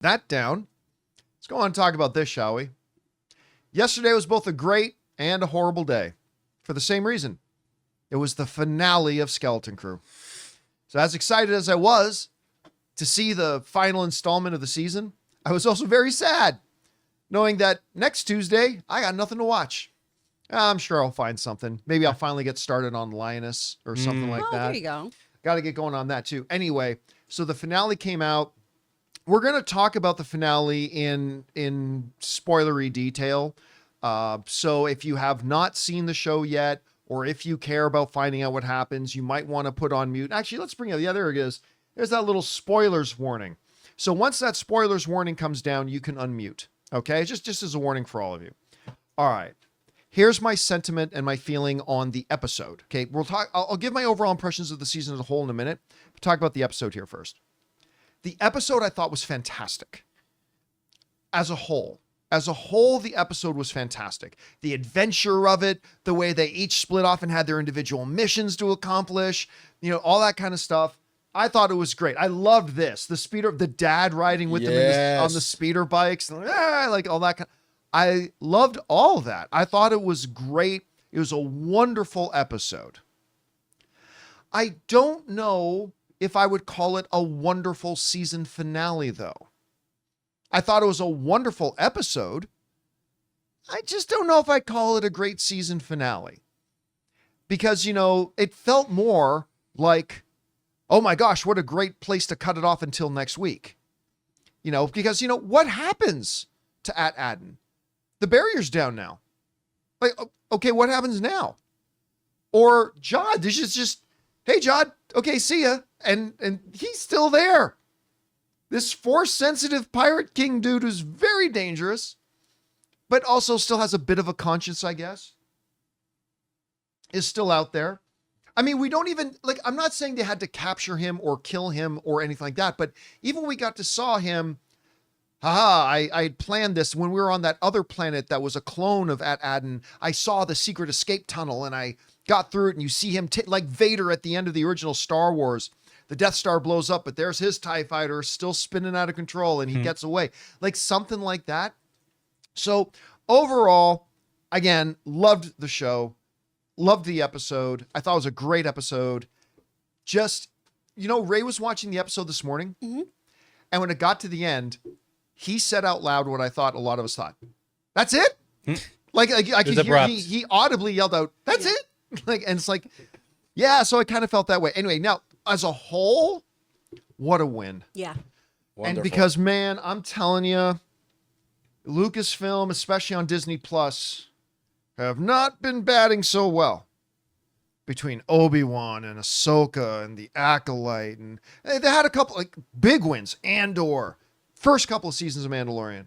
that down, let's go on and talk about this, shall we? Yesterday was both a great and a horrible day for the same reason. It was the finale of Skeleton Crew. So as excited as I was to see the final installment of the season, I was also very sad knowing that next Tuesday, I got nothing to watch. I'm sure I'll find something. Maybe I'll finally get started on Lioness or something like that. There you go. Got to get going on that too. Anyway, so the finale came out. We're going to talk about the finale in spoilery detail. So if you have not seen the show yet, or if you care about finding out what happens, you might want to put on mute. Actually, let's bring it. Yeah, there it is. There's that little spoilers warning. So once that spoilers warning comes down, you can unmute. Okay, just as a warning for all of you. All right. Here's my sentiment and my feeling on the episode. Okay, we'll talk. I'll give my overall impressions of the season as a whole in a minute. We'll talk about the episode here first. The episode I thought was fantastic. As a whole, the episode was fantastic. The adventure of it, the way they each split off and had their individual missions to accomplish, all that kind of stuff. I thought it was great. I loved this. The dad riding with them on the speeder bikes, like all that kind. I loved all of that. I thought it was great. It was a wonderful episode. I don't know if I would call it a wonderful season finale, though. I thought it was a wonderful episode. I just don't know if I'd call it a great season finale. Because, it felt more like, oh my gosh, what a great place to cut it off until next week. Because, what happens to Adden? The barrier's down now. Like, okay, what happens now? Or Jod, this is just, hey, Jod, okay, see ya. And he's still there. This Force-sensitive Pirate King dude who's very dangerous, but also still has a bit of a conscience, I guess, is still out there. I mean, we don't even, I'm not saying they had to capture him or kill him or anything like that, but even when we got to saw him, I had planned this when we were on that other planet that was a clone of Adden. I saw the secret escape tunnel and I got through it, and you see him like Vader at the end of the original Star Wars. The Death Star blows up, but there's his TIE fighter still spinning out of control and he gets away. Like something like that. So overall, again, loved the show. Loved the episode. I thought it was a great episode. Just, Ray was watching the episode this morning. Mm-hmm. And when it got to the end, he said out loud what I thought a lot of us thought. That's it? Like I could hear he audibly yelled out, that's it? And it's like, yeah, so I kind of felt that way. Anyway, now, as a whole, what a win. Yeah. Wonderful. And because, man, I'm telling you, Lucasfilm, especially on Disney Plus, have not been batting so well. Between Obi-Wan and Ahsoka and the Acolyte. And they had a couple big wins. Andor. First couple of seasons of Mandalorian.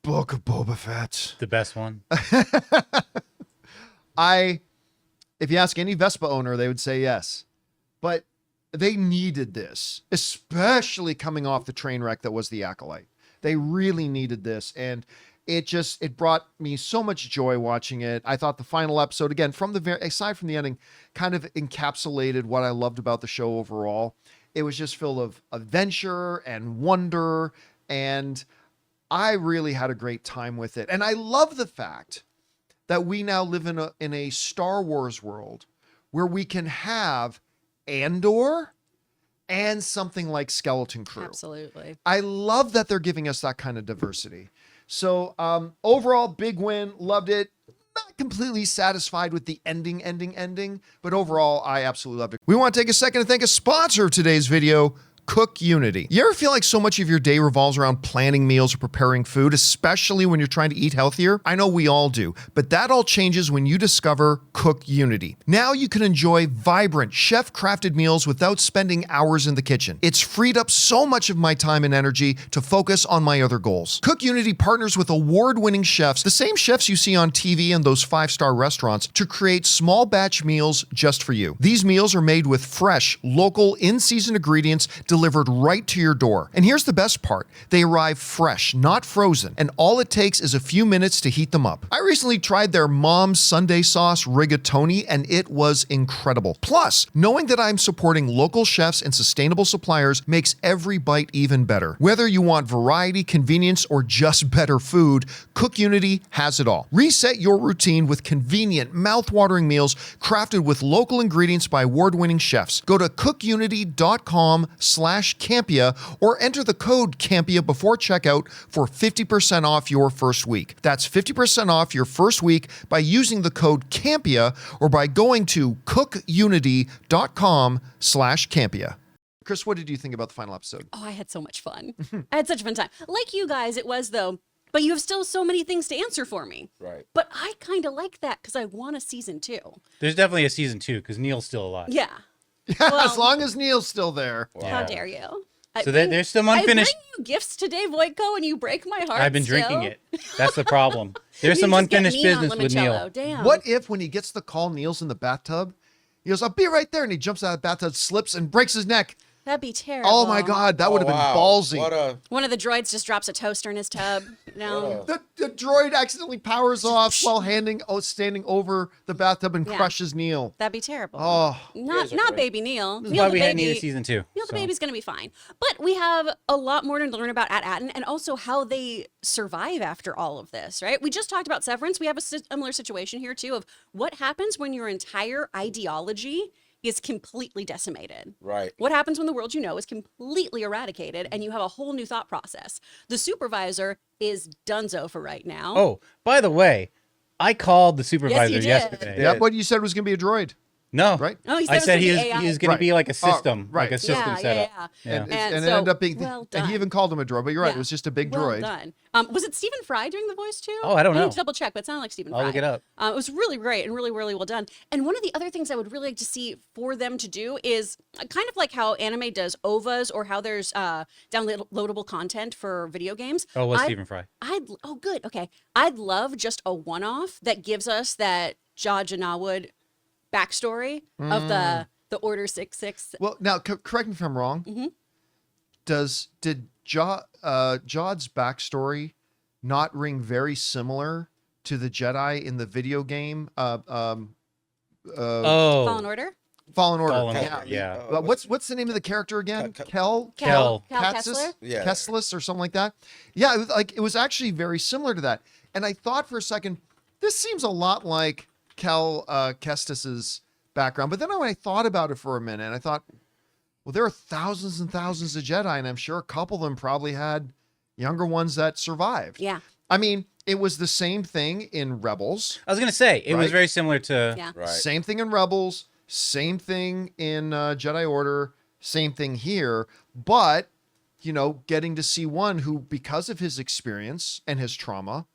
Book of Boba Fett. The best one. If you ask any Vespa owner, they would say yes. But they needed this, especially coming off the train wreck that was the Acolyte. They really needed this. And it brought me so much joy watching it. I thought the final episode, again, aside from the ending, kind of encapsulated what I loved about the show overall. It was just full of adventure and wonder, and I really had a great time with it. And I love the fact that we now live in a Star Wars world where we can have Andor and something like Skeleton Crew. Absolutely. I love that they're giving us that kind of diversity. So overall, big win. Loved it. Not completely satisfied with the ending, but overall, I absolutely loved it. We want to take a second to thank a sponsor of today's video, CookUnity. You ever feel like so much of your day revolves around planning meals or preparing food, especially when you're trying to eat healthier? I know we all do, but that all changes when you discover CookUnity. Now you can enjoy vibrant, chef-crafted meals without spending hours in the kitchen. It's freed up so much of my time and energy to focus on my other goals. CookUnity partners with award-winning chefs, the same chefs you see on TV and those five-star restaurants, to create small batch meals just for you. These meals are made with fresh, local, in-season ingredients delivered right to your door. And here's the best part. They arrive fresh, not frozen, and all it takes is a few minutes to heat them up. I recently tried their Mom's Sunday Sauce Rigatoni, and it was incredible. Plus, knowing that I'm supporting local chefs and sustainable suppliers makes every bite even better. Whether you want variety, convenience, or just better food, CookUnity has it all. Reset your routine with convenient, mouth-watering meals crafted with local ingredients by award-winning chefs. Go to cookunity.com/Campea or enter the code Campea before checkout for 50% off your first week. That's 50% off your first week by using the code Campea or by going to cookunity.com/Campea. Chris, what did you think about the final episode? Oh, I had so much fun. I had such a fun time. Like you guys, it was though, but you have still so many things to answer for me. Right. But I kind of like that because I want a season 2. There's definitely a season 2 because Neil's still alive. Yeah. Yeah, Well- as long as Neil's still there. Wow. How dare you? So there's some unfinished. I bring you gifts today, Voitko, and you break my heart. I've been still. drinking it. That's the problem. There's You some just get unfinished mean on business with limoncello. Neil. Damn. What if when he gets the call, Neil's in the bathtub, he goes, I'll be right there, and he jumps out of the bathtub, slips, and breaks his neck. That'd be terrible. Oh my God, that would have been ballsy. What a One of the droids just drops a toaster in his tub. No. The droid accidentally powers off while standing over the bathtub and Yeah. crushes Neil. That'd be terrible. Oh, Not are not great. baby Neil. This is Neil why the we baby. need a season 2. Neil the so. baby's gonna be fine. But we have a lot more to learn about At-Atten and also how they survive after all of this, right? We just talked about Severance. We have a similar situation here too of what happens when your entire ideology is completely decimated. right. What happens when the world you know is completely eradicated and you have a whole new thought process? The supervisor is donezo for right now. Oh, by the way, I called the supervisor did. yesterday. Yeah. yep. What you said was going to be a droid, No, right? Oh, he said I it was said gonna he be was AI. he was going to be like a system, right. like a system setup. Yeah. And, And it so, ended up being, well and he done. even called him a droid, but you're right. Yeah. It was just a big Well droid. done. Was it Stephen Fry doing the voice too? Oh, I don't I know. need to double check, but it sounded like Stephen Fry. I'll look it up. It was really great and really, really well done. And one of the other things I would really like to see for them to do is kind of like how anime does OVAs or how there's downloadable content for video games. Oh, it was I- Stephen Fry. Oh, good. Okay. I'd love just a one-off that gives us that Jar Janawad backstory of the Order 66. Well, now correct me if I'm wrong. Mm-hmm. Did Jod's backstory not ring very similar to the Jedi in the video game? Fallen Oh, Order? Fallen Order. Fallen Yeah. Order, yeah. What's the name of the character again? Kel Kel Kessler? Yeah. Kesselis or something like that. Yeah, it was actually very similar to that. And I thought for a second, this seems a lot like Kel Kestis's background. But then when I thought about it for a minute, I thought, well, there are thousands and thousands of Jedi, and I'm sure a couple of them probably had younger ones that survived. Yeah. I mean, it was the same thing in Rebels. I was going to say it was Right. very similar to. Yeah. Right. Same thing in Rebels, same thing in Jedi Order, same thing here. But, getting to see one who, because of his experience and his trauma,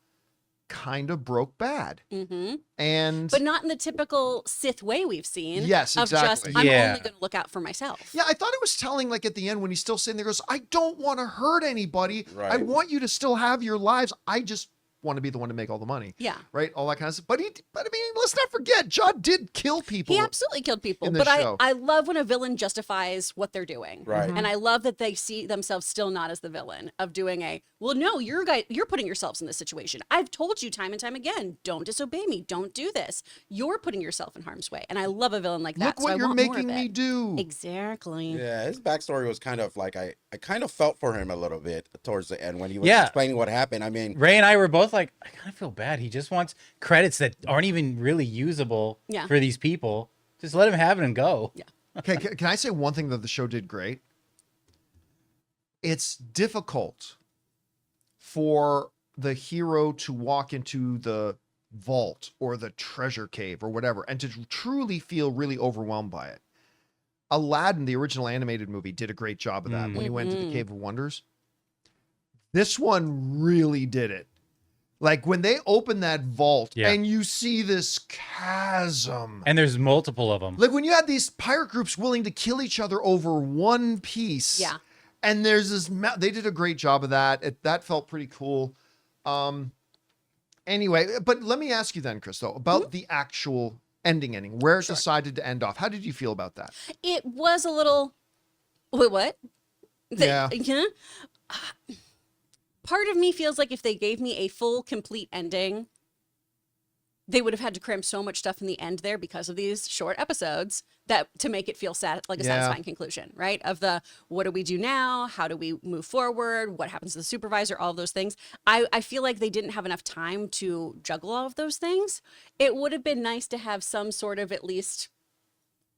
kind of broke bad. Mm-hmm. And But not in the typical Sith way we've seen. Yes, of just, exactly. I'm Yeah. only going to look out for myself. yeah, I thought it was telling, like at the end when he's still sitting there, goes, I don't want to hurt anybody. I Right. want you to still have your lives. I just want to be the one to make all the money. Yeah. Right? All that kind of stuff. But I mean, let's not forget, John did kill people. He absolutely killed people. in the But show. I love when a villain justifies what they're doing. Right. And I love that they see themselves still not as the villain of doing well, no, you're putting yourselves in this situation. I've told you time and time again, don't disobey me. Don't do this. You're putting yourself in harm's way. And I love a villain like that. Look so what I you're want more of making me it. do. Exactly. Yeah, his backstory was kind of like I kind of felt for him a little bit towards the end when he was Yeah. explaining what happened. I mean, Ray and I were both like, I kind of feel bad. He just wants credits that aren't even really usable Yeah. for these people. Just let him have it and go. Yeah. Okay, can I say one thing that the show did great? It's difficult for the hero to walk into the vault or the treasure cave or whatever and to truly feel really overwhelmed by it. Aladdin, the original animated movie, did a great job of that when he went to the Cave of Wonders. This one really did it. Like when they open that vault Yeah. and you see this chasm. And there's multiple of them. Like when you had these pirate groups willing to kill each other over one piece. Yeah. And there's this, they did a great job of that. That felt pretty cool. Anyway, but let me ask you then, Crystal, about the actual ending, where it decided to end off. How did you feel about that? It was a little. Wait, what? Yeah. Part of me feels like if they gave me a full, complete ending, they would have had to cram so much stuff in the end there because of these short episodes that to make it feel like a Yeah. satisfying conclusion, right? Of the, what do we do now? How do we move forward? What happens to the supervisor? All of those things. I feel like they didn't have enough time to juggle all of those things. It would have been nice to have some sort of, at least,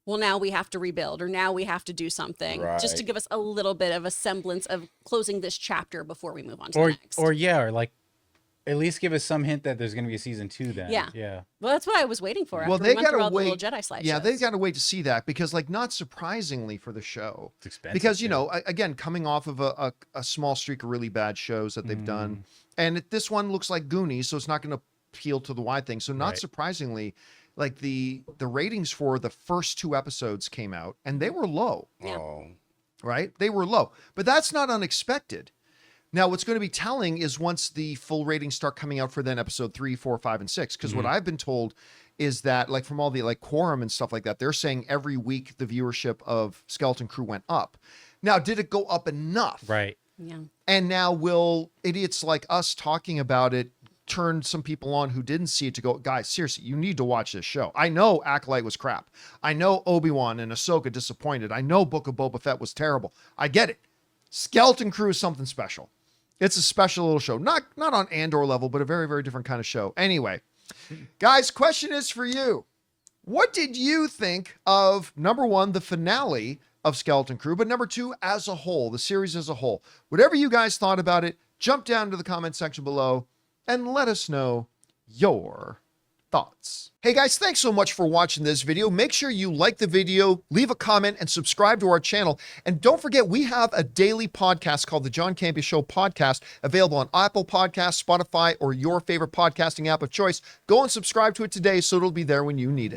well, now we have to rebuild, or now we have to do something, just to Right. give us a little bit of a semblance of closing this chapter before we move on to the next. Or like at least give us some hint that there's going to be a season 2 then. Yeah. Yeah. Well, that's what I was waiting for. Well, After they we went got through to all the little wait. Jedi slideshows. Yeah, they got to wait to see that because, like, not surprisingly for the show, It's expensive. because you too. know, again, coming off of a small streak of really bad shows that they've done, and this one looks like Goonies, so it's not going to appeal to the wide thing. So, not Right. surprisingly, like the ratings for the first 2 episodes came out, and they were low. Yeah. Oh, Right? They were low, but that's not unexpected. Now, what's going to be telling is once the full ratings start coming out for then episode 3, 4, 5, and 6, because what I've been told is that, like, from all the like quorum and stuff like that, they're saying every week the viewership of Skeleton Crew went up. Now, did it go up enough? Right. Yeah. And now will idiots like us talking about it turn some people on who didn't see it to go, guys, seriously, you need to watch this show. I know Acolyte was crap. I know Obi-Wan and Ahsoka disappointed. I know Book of Boba Fett was terrible. I get it. Skeleton Crew is something special. It's a special little show. Not on Andor level, but a very, very different kind of show. Anyway, guys, question is for you. What did you think of, number 1, the finale of Skeleton Crew, but number 2, as a whole, the series as a whole? Whatever you guys thought about it, jump down to the comment section below and let us know your thoughts. Hey guys, thanks so much for watching this video. Make sure you like the video, leave a comment, and subscribe to our channel. And don't forget, we have a daily podcast called the John Campea Show podcast, available on Apple Podcasts, Spotify, or your favorite podcasting app of choice. Go and subscribe to it today so it'll be there when you need it.